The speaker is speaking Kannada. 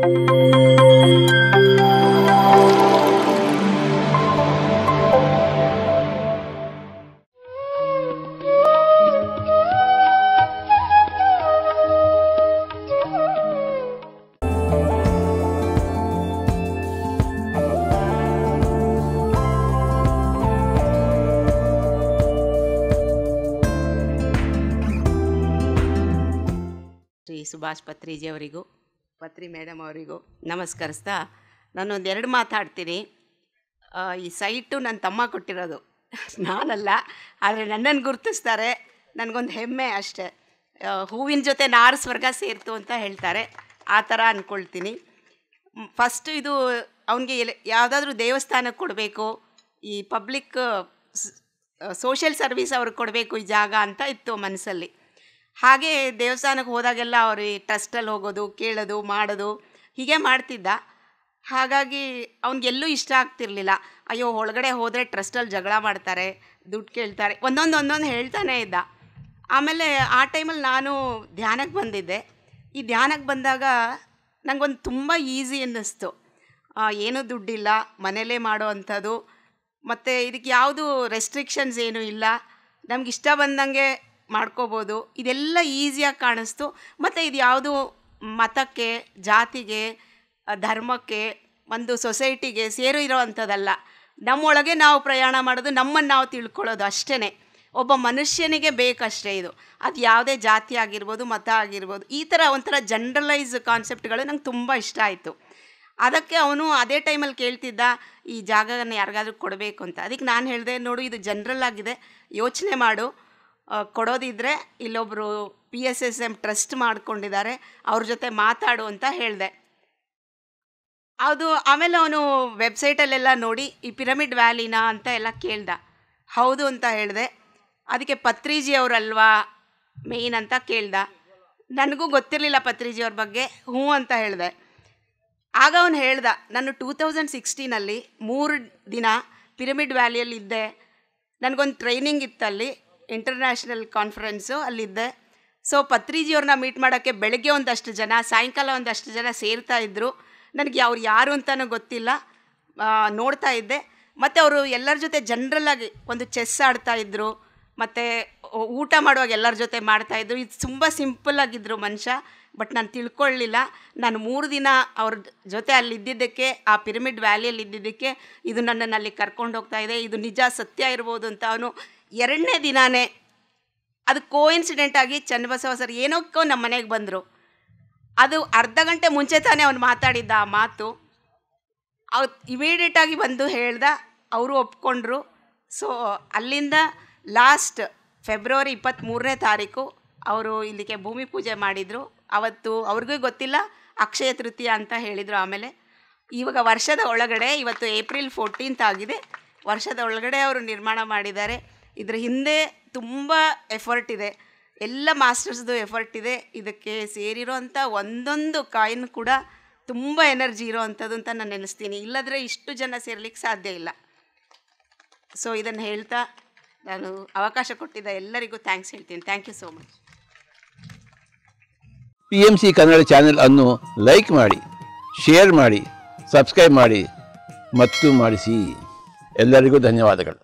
ಶ್ರೀ ಸುಭಾಷ್ ಪತ್ರಿಜಿ ಅವರಿಗೂ ಪತ್ರಿ ಮೇಡಮ್ ಅವರಿಗೂ ನಮಸ್ಕರಿಸ್ತಾ ನಾನೊಂದು 2 ಮಾತಾಡ್ತೀನಿ. ಈ ಸೈಟು ನನ್ನ ತಮ್ಮ ಕೊಟ್ಟಿರೋದು, ನಾನಲ್ಲ. ಆದರೆ ನನ್ನನ್ನು ಗುರುತಿಸ್ತಾರೆ, ನನಗೊಂದು ಹೆಮ್ಮೆ ಅಷ್ಟೇ. ಹೂವಿನ ಜೊತೆ ನಾರು ಸ್ವರ್ಗ ಸೇರ್ತು ಅಂತ ಹೇಳ್ತಾರೆ, ಆ ಥರ ಅಂದ್ಕೊಳ್ತೀನಿ. ಫಸ್ಟು ಇದು ಅವನಿಗೆ ಯಾವುದಾದ್ರೂ ದೇವಸ್ಥಾನಕ್ಕೆ ಕೊಡಬೇಕು, ಈ ಪಬ್ಲಿಕ್ ಸೋಷಿಯಲ್ ಸರ್ವಿಸ್ ಅವ್ರಿಗೆ ಕೊಡಬೇಕು ಈ ಜಾಗ ಅಂತ ಇತ್ತು ಮನಸ್ಸಲ್ಲಿ. ಹಾಗೆ ದೇವಸ್ಥಾನಕ್ಕೆ ಹೋದಾಗೆಲ್ಲ ಅವರು ಈ ಟ್ರಸ್ಟಲ್ಲಿ ಹೋಗೋದು, ಕೇಳೋದು, ಮಾಡೋದು ಹೀಗೆ ಮಾಡ್ತಿದ್ದ. ಹಾಗಾಗಿ ಅವ್ನಿಗೆಲ್ಲೂ ಇಷ್ಟ ಆಗ್ತಿರ್ಲಿಲ್ಲ. ಅಯ್ಯೋ ಒಳಗಡೆ ಹೋದರೆ ಟ್ರಸ್ಟಲ್ಲಿ ಜಗಳ ಮಾಡ್ತಾರೆ, ದುಡ್ಡು ಕೇಳ್ತಾರೆ, ಒಂದೊಂದು ಹೇಳ್ತಾನೇ ಇದ್ದ. ಆಮೇಲೆ ಆ ಟೈಮಲ್ಲಿ ನಾನು ಧ್ಯಾನಕ್ಕೆ ಬಂದಿದ್ದೆ. ಈ ಧ್ಯಾನಕ್ಕೆ ಬಂದಾಗ ನನಗೊಂದು ತುಂಬ ಈಸಿ ಅನ್ನಿಸ್ತು. ಏನೂ ದುಡ್ಡಿಲ್ಲ, ಮನೇಲೇ ಮಾಡೋ ಅಂಥದ್ದು, ಮತ್ತು ಇದಕ್ಕೆ ಯಾವುದು ರೆಸ್ಟ್ರಿಕ್ಷನ್ಸ್ ಏನೂ ಇಲ್ಲ, ನಮಗಿಷ್ಟ ಬಂದಂಗೆ ಮಾಡ್ಕೋಬೋದು. ಇದೆಲ್ಲ ಈಸಿಯಾಗಿ ಕಾಣಿಸ್ತು. ಮತ್ತು ಇದು ಯಾವುದು ಮತಕ್ಕೆ, ಜಾತಿಗೆ, ಧರ್ಮಕ್ಕೆ, ಒಂದು ಸೊಸೈಟಿಗೆ ಇರೋ ಅಂಥದ್ದಲ್ಲ. ನಮ್ಮೊಳಗೆ ನಾವು ಪ್ರಯಾಣ ಮಾಡೋದು, ನಮ್ಮನ್ನು ನಾವು ತಿಳ್ಕೊಳ್ಳೋದು ಅಷ್ಟೇ. ಒಬ್ಬ ಮನುಷ್ಯನಿಗೆ ಬೇಕಷ್ಟೇ ಇದು. ಅದು ಯಾವುದೇ ಜಾತಿ ಆಗಿರ್ಬೋದು, ಮತ ಆಗಿರ್ಬೋದು, ಈ ಥರ ಒಂಥರ ಜನರಲೈಸ್ ಕಾನ್ಸೆಪ್ಟ್ಗಳು ನಂಗೆ ತುಂಬ ಇಷ್ಟ ಆಯಿತು. ಅದಕ್ಕೆ ಅವನು ಅದೇ ಟೈಮಲ್ಲಿ ಕೇಳ್ತಿದ್ದ, ಈ ಜಾಗನ ಯಾರಿಗಾದ್ರೂ ಕೊಡಬೇಕು ಅಂತ. ಅದಕ್ಕೆ ನಾನು ಹೇಳಿದೆ, ನೋಡು ಇದು ಜನರಲ್ ಆಗಿದೆ, ಯೋಚನೆ ಮಾಡು, ಕೊಡೋದಿದ್ದರೆ ಇಲ್ಲೊಬ್ಬರು PSSM ಟ್ರಸ್ಟ್ ಮಾಡ್ಕೊಂಡಿದ್ದಾರೆ, ಅವ್ರ ಜೊತೆ ಮಾತಾಡು ಅಂತ ಹೇಳಿದೆ. ಅದು ಆಮೇಲೆ ಅವನು ವೆಬ್ಸೈಟಲ್ಲೆಲ್ಲ ನೋಡಿ ಈ ಪಿರಮಿಡ್ ವ್ಯಾಲಿನಾ ಅಂತ ಎಲ್ಲ ಕೇಳ್ದ. ಹೌದು ಅಂತ ಹೇಳಿದೆ. ಅದಕ್ಕೆ ಪತ್ರಿಜಿ ಅವರಲ್ವಾ ಮೇಯ್ನ್ ಅಂತ ಕೇಳ್ದ. ನನಗೂ ಗೊತ್ತಿರಲಿಲ್ಲ ಪತ್ರಿಜಿಯವ್ರ ಬಗ್ಗೆ. ಹ್ಞೂ ಅಂತ ಹೇಳಿದೆ. ಆಗ ಅವನು ಹೇಳ್ದ, ನಾನು 2016 3 ದಿನ ಪಿರಮಿಡ್ ವ್ಯಾಲಿಯಲ್ಲಿದ್ದೆ. ನನಗೊಂದು ಟ್ರೈನಿಂಗ್ ಇತ್ತಲ್ಲಿ, ಇಂಟರ್ನ್ಯಾಷನಲ್ ಕಾನ್ಫರೆನ್ಸು, ಅಲ್ಲಿದ್ದೆ. ಸೊ ಪತ್ರಿಜಿಯವ್ರನ್ನ ಮೀಟ್ ಮಾಡೋಕ್ಕೆ ಬೆಳಗ್ಗೆ ಒಂದಷ್ಟು ಜನ, ಸಾಯಂಕಾಲ ಒಂದಷ್ಟು ಜನ ಸೇರ್ತಾಯಿದ್ರು. ನನಗೆ ಅವ್ರು ಯಾರು ಅಂತಲೂ ಗೊತ್ತಿಲ್ಲ, ನೋಡ್ತಾ ಇದ್ದೆ. ಮತ್ತು ಅವರು ಎಲ್ಲರ ಜೊತೆ ಜನರಲ್ಲಾಗಿ ಒಂದು ಚೆಸ್ ಆಡ್ತಾಯಿದ್ರು, ಮತ್ತು ಊಟ ಮಾಡುವಾಗ ಎಲ್ಲರ ಜೊತೆ ಮಾಡ್ತಾಯಿದ್ರು. ಇದು ತುಂಬ ಸಿಂಪಲ್ಲಾಗಿದ್ದರು ಮನುಷ್ಯ. ಬಟ್ ನಾನು ತಿಳ್ಕೊಳ್ಳಲಿಲ್ಲ. ನಾನು 3 ದಿನ ಅವ್ರ ಜೊತೆ ಅಲ್ಲಿದ್ದಿದ್ದಕ್ಕೆ, ಆ ಪಿರಮಿಡ್ ವ್ಯಾಲಿಯಲ್ಲಿ ಇದ್ದಿದ್ದಕ್ಕೆ ಇದು ನನ್ನನ್ನು ಅಲ್ಲಿ ಕರ್ಕೊಂಡು ಹೋಗ್ತಾ ಇದೆ, ಇದು ನಿಜ ಸತ್ಯ ಇರ್ಬೋದು ಅಂತ ಅವನು 2ನೇ ದಿನಾನೇ, ಅದು ಕೋಇನ್ಸಿಡೆಂಟಾಗಿ ಚನ್ನಬಸವ ಸರ್ ಏನಕ್ಕೋ ನಮ್ಮ ಮನೆಗೆ ಬಂದರು. ಅದು ಅರ್ಧ ಗಂಟೆ ಮುಂಚೆ ತಾನೇ ಅವನು ಮಾತಾಡಿದ್ದ ಆ ಮಾತು. ಅವ್ರು ಇಮಿಡಿಯೇಟಾಗಿ ಬಂದು ಹೇಳ್ದ, ಅವರು ಒಪ್ಕೊಂಡ್ರು. ಸೊ ಅಲ್ಲಿಂದ ಲಾಸ್ಟ್ ಫೆಬ್ರವರಿ 23ನೇ ತಾರೀಕು ಅವರು ಇಲ್ಲಿಗೆ ಭೂಮಿ ಪೂಜೆ ಮಾಡಿದರು. ಅವತ್ತು ಅವ್ರಿಗೂ ಗೊತ್ತಿಲ್ಲ, ಅಕ್ಷಯ ತೃತೀಯ ಅಂತ ಹೇಳಿದರು. ಆಮೇಲೆ ಇವಾಗ ವರ್ಷದ ಒಳಗಡೆ, ಇವತ್ತು ಏಪ್ರಿಲ್ 14th ಆಗಿದೆ, ವರ್ಷದ ಒಳಗಡೆ ಅವರು ನಿರ್ಮಾಣ ಮಾಡಿದ್ದಾರೆ. ಇದ್ರ ಹಿಂದೆ ತುಂಬ ಎಫರ್ಟ್ ಇದೆ, ಎಲ್ಲ ಮಾಸ್ಟರ್ಸ್ದು ಎಫರ್ಟ್ ಇದೆ. ಇದಕ್ಕೆ ಸೇರಿರೋಂಥ ಒಂದೊಂದು ಕಾಯಿನ್ ಕೂಡ ತುಂಬ ಎನರ್ಜಿ ಇರೋ ಅಂಥದ್ದು ಅಂತ ನಾನು ನೆನೆಸ್ತೀನಿ. ಇಲ್ಲದ್ರೆ ಇಷ್ಟು ಜನ ಸೇರ್ಲಿಕ್ಕೆ ಸಾಧ್ಯ ಇಲ್ಲ. ಸೊ ಇದನ್ನು ಹೇಳ್ತಾ ನಾನು ಅವಕಾಶ ಕೊಟ್ಟಿದ್ದ ಎಲ್ಲರಿಗೂ ಥ್ಯಾಂಕ್ಸ್ ಹೇಳ್ತೀನಿ. Thank you so much. PMC Kannada channel ಅನ್ನು ಲೈಕ್ ಮಾಡಿ, ಶೇರ್ ಮಾಡಿ, ಸಬ್ಸ್ಕ್ರೈಬ್ ಮಾಡಿ ಮತ್ತು ಮಾಡಿಸಿ. ಎಲ್ಲರಿಗೂ ಧನ್ಯವಾದಗಳು.